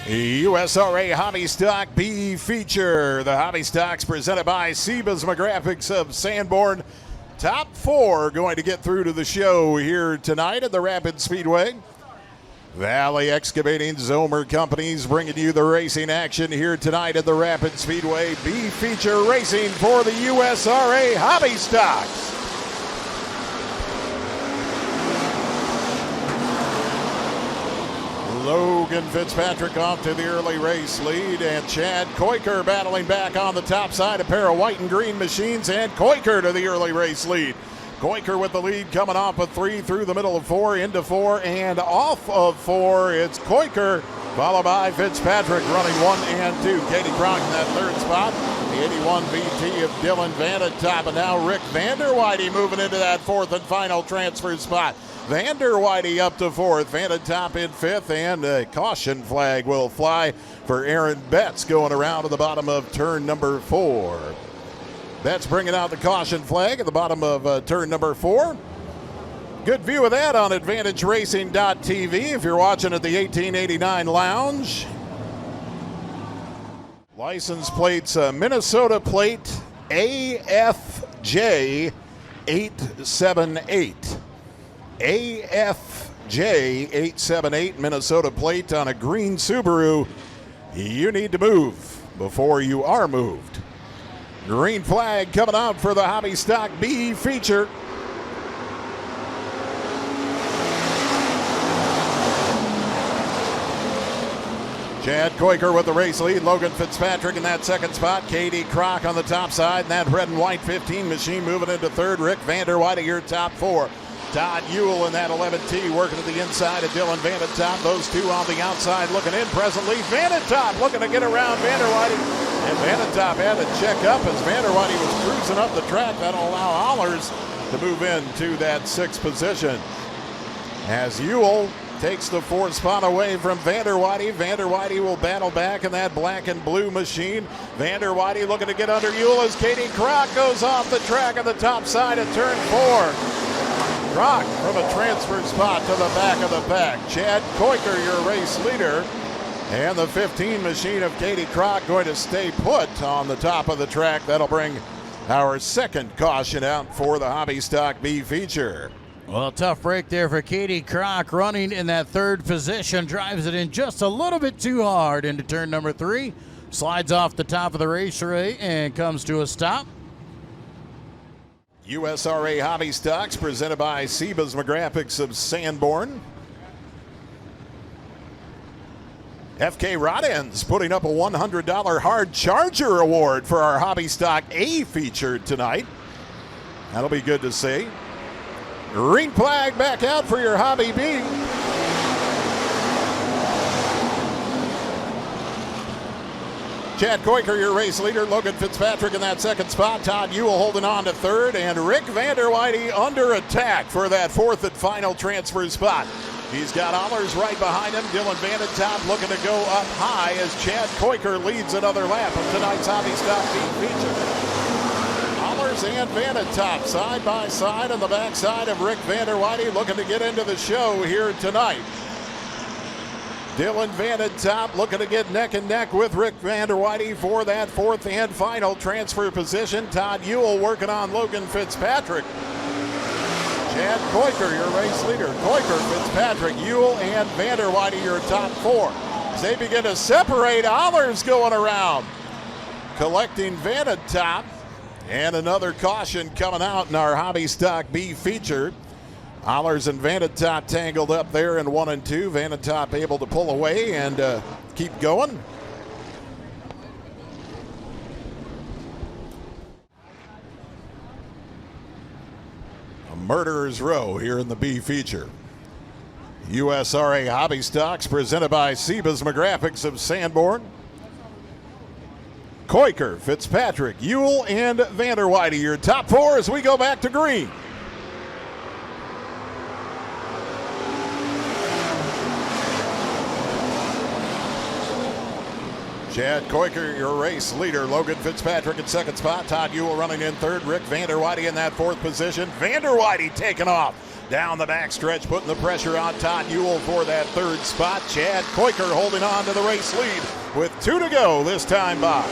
USRA Hobby Stock B feature. The Hobby Stocks presented by Bmod Graphics of Sanborn. Top 4 going to get through to the show here tonight at the Rapid Speedway. Valley Excavating, Zomer Companies bringing you the racing action here tonight at the Rapid Speedway. B feature racing for the USRA Hobby Stocks. Logan Fitzpatrick off to the early race lead, and Chad Koiker battling back on the top side. A pair of white and green machines, and Koiker to the early race lead. Koiker with the lead coming off of 3 through the middle of 4, into 4, and off of 4. It's Koiker, followed by Fitzpatrick running 1 and 2. Katie Crock in that third spot. The 81 VT of Dylan Van at top, and now Rick Vanderweide moving into that 4th and final transfer spot. Vanderweide up to 4th, Van at top in 5th, and a caution flag will fly for Aaron Betts going around to the bottom of turn number 4. Betts bringing out the caution flag at the bottom of turn number 4. Good view of that on AdvantageRacing.tv if you're watching at the 1889 Lounge. License plates, Minnesota plate AFJ 878. AFJ 878, Minnesota plate on a green Subaru. You need to move before you are moved. Green flag coming out for the Hobby Stock B feature. Chad Koiker with the race lead. Logan Fitzpatrick in that second spot. Katie Crock on the top side. And that red and white 15 machine moving into 3rd. Rick Vanderweide your top 4. Todd Ewell in that 11T working to the inside of Dylan Van at top. Those two on the outside looking in presently. Van at top looking to get around Vanderweide. And Van at top had to check up as Vanderweide was cruising up the track. That'll allow Allers to move into that 6th position. As Ewell takes the 4th spot away from Vanderweide. Vanderweide will battle back in that black and blue machine. Vanderweide looking to get under Ewell as Katie Crock goes off the track on the top side of turn 4. Crock from a transfer spot to the back of the pack. Chad Koiker, your race leader. And the 15 machine of Katie Crock going to stay put on the top of the track. That'll bring our 2nd caution out for the Hobby Stock B feature. Well, tough break there for Katie Crock, running in that 3rd position. Drives it in just a little bit too hard into turn number 3. Slides off the top of the raceway and comes to a stop. USRA Hobby Stocks presented by Bmod Graphics of Sanborn. FK Rod Ends putting up a $100 hard charger award for our Hobby Stock A feature tonight. That'll be good to see. Green flag back out for your Hobby B. Chad Koiker, your race leader. Logan Fitzpatrick in that 2nd spot. Todd Ewell holding on to 3rd. And Rick Vanderweide under attack for that 4th and final transfer spot. He's got Allers right behind him. Dylan Van at top looking to go up high as Chad Koiker leads another lap of tonight's Hobby Stock B feature. Allers and Van at top side by side on the backside of Rick Vanderweide looking to get into the show here tonight. Dylan Van at top looking to get neck and neck with Rick Vanderweide for that 4th and final transfer position. Todd Ewell working on Logan Fitzpatrick. Chad Koiker, your race leader. Koiker, Fitzpatrick, Ewell, and Vanderweide, your top 4. As they begin to separate, Allers going around. Collecting Van at top. And another caution coming out in our Hobby Stock B feature. Allers and Van at top tangled up there in 1 and 2. Van at top able to pull away and keep going. A murderer's row here in the B feature. USRA Hobby Stocks presented by Bmod Graphics of Sanborn. Koiker, Fitzpatrick, Ewell, and Vanderweide, your top 4 as we go back to green. Chad Koiker, your race leader. Logan Fitzpatrick in second spot. Todd Ewell running in third. Rick Vanderwide in that fourth position. Vanderwide taking off down the backstretch, putting the pressure on Todd Ewell for that third spot. Chad Koiker holding on to the race lead with 2 to go this time by.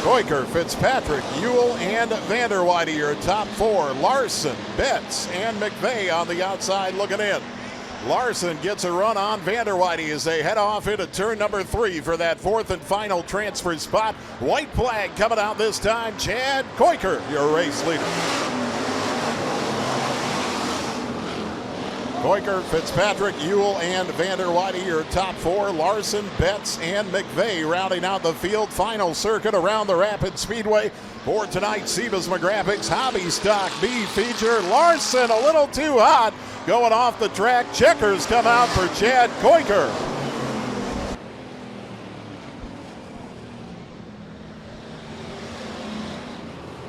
Koiker, Fitzpatrick, Ewell, and Vanderwide, your top 4. Larson, Betts, and McVeigh on the outside looking in. Larson gets a run on Vanderwide as they head off into turn number 3 for that fourth and final transfer spot. White flag coming out this time. Chad Koiker, your race leader. Koiker, Fitzpatrick, Ewell, and Vanderwide, your top 4. Larson, Betts, and McVeigh rounding out the field. Final circuit around the Rapid Speedway for tonight's Sebas McGraphics Hobby Stock B feature. Larson a little too hot going off the track. Checkers come out for Chad Koiker.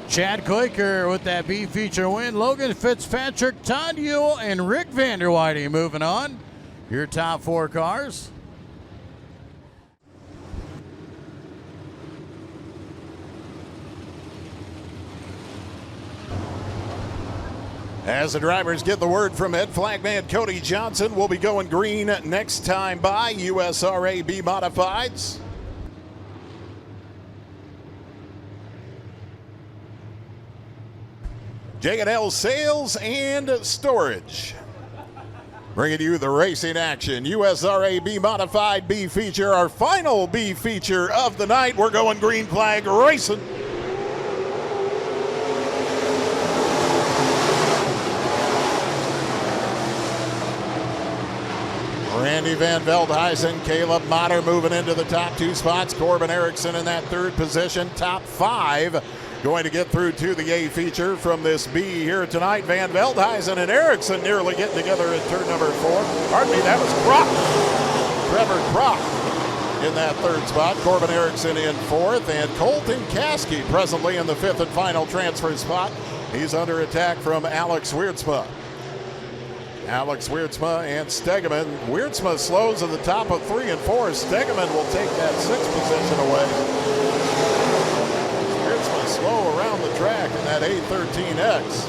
Chad Koiker with that B feature win. Logan Fitzpatrick, Todd Ewell, and Rick Vanderwide moving on. Your top 4 cars. As the drivers get the word from head flagman Cody Johnson, we'll be going green next time by USRA B Modifieds. J&L Sales and Storage. Bringing you the racing action. USRA B Modified B feature, our final B feature of the night. We're going green flag racing. Randy Van Veldhuizen, Caleb Motter moving into the top 2 spots. Corbin Erickson in that third position. Top 5 going to get through to the A feature from this B here tonight. Van Veldhuizen and Erickson nearly getting together in turn number 4. Pardon me, that was Kroc. Trevor Kroc in that third spot. Corbin Erickson in 4th. And Colton Caskey presently in the 5th and final transfer spot. He's under attack from Alex Wiertsma. Alex Wiertsma and Stegeman. Wiertsma slows at the top of 3 and 4. Stegeman will take that 6th position away. Wiertsma slow around the track in that A13X.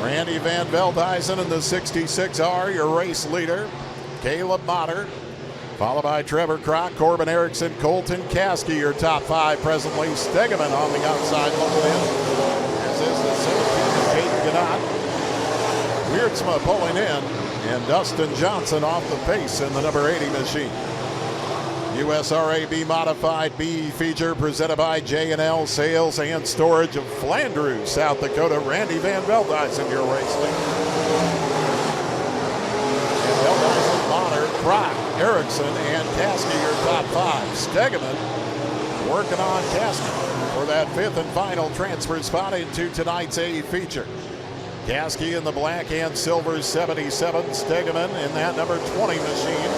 Randy Van Veldhuizen in the 66R, your race leader. Caleb Motter, followed by Trevor Kroc, Corbin Erickson, Colton Caskey, your top 5 presently. Stegeman on the outside looking in, as is the 17 Kate Gannott. Wiertsma pulling in, and Dustin Johnson off the pace in the number 80 machine. USRA B Modified B feature presented by J&L Sales and Storage of Flandreau, South Dakota. Randy Van Veldhuizen, your race leader. And Veldhuizen, Motter, Kroc, Erickson, and Caskey, your top 5. Stegeman working on Caskey for that 5th and final transfer spot into tonight's A feature. Caskey in the black and silver 77. Stegeman in that number 20 machine.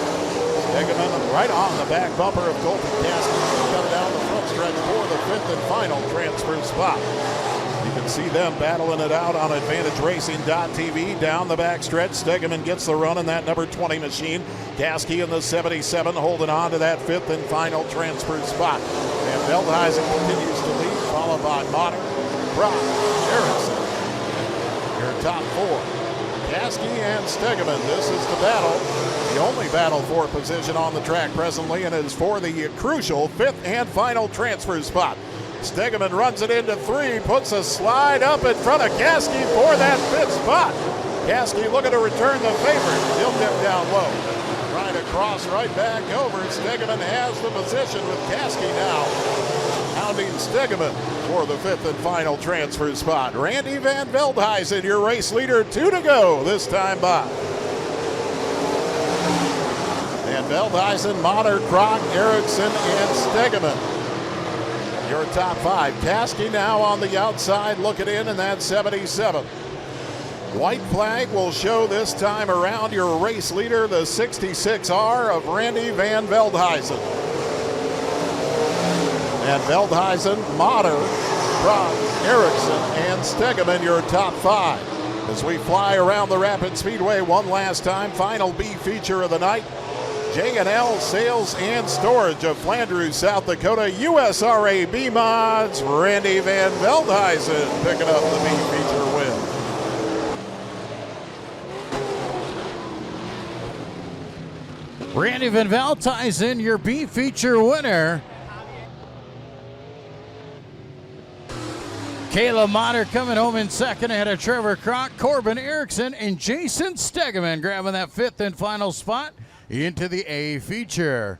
Stegeman right on the back bumper of Colton Caskey. Coming down the front stretch for the 5th and final transfer spot. You can see them battling it out on AdvantageRacing.tv. Down the back stretch, Stegeman gets the run in that number 20 machine. Caskey in the 77 holding on to that 5th and final transfer spot. And Veldhuizen continues to lead, followed by Motter, Kroc, Erickson. Your top 4. Caskey and Stegeman. This is the battle. The only battle for position on the track presently, and it is for the crucial 5th and final transfer spot. Stegeman runs it into 3, puts a slide up in front of Caskey for that 5th spot. Caskey looking to return the favorite. He'll dip down low. Trying to cross right back over. Stegeman has the position with Caskey now hounding Stegeman for the 5th and final transfer spot. Randy Van Veldhuizen, your race leader, 2 to go this time by. Van Veldhuizen, Motter, Kroc, Erickson, and Stegeman, your top 5. Caskey now on the outside looking in that 77. White flag will show this time around your race leader, the 66R of Randy Van Veldhuizen. And Veldhuizen, Motter, Kroc, Erickson, and Stegeman, your top 5. As we fly around the Rapid Speedway one last time, final B feature of the night. J&L Sales and Storage of Flandreau, South Dakota. USRA Bmod's Randy Van Veldhuizen picking up the B-Feature win. Randy Van Veldhuizen, your B-Feature winner. Kayla Motter coming home in second ahead of Trevor Kroc, Corbin Erickson, and Jason Stegeman grabbing that fifth and final spot into the A feature.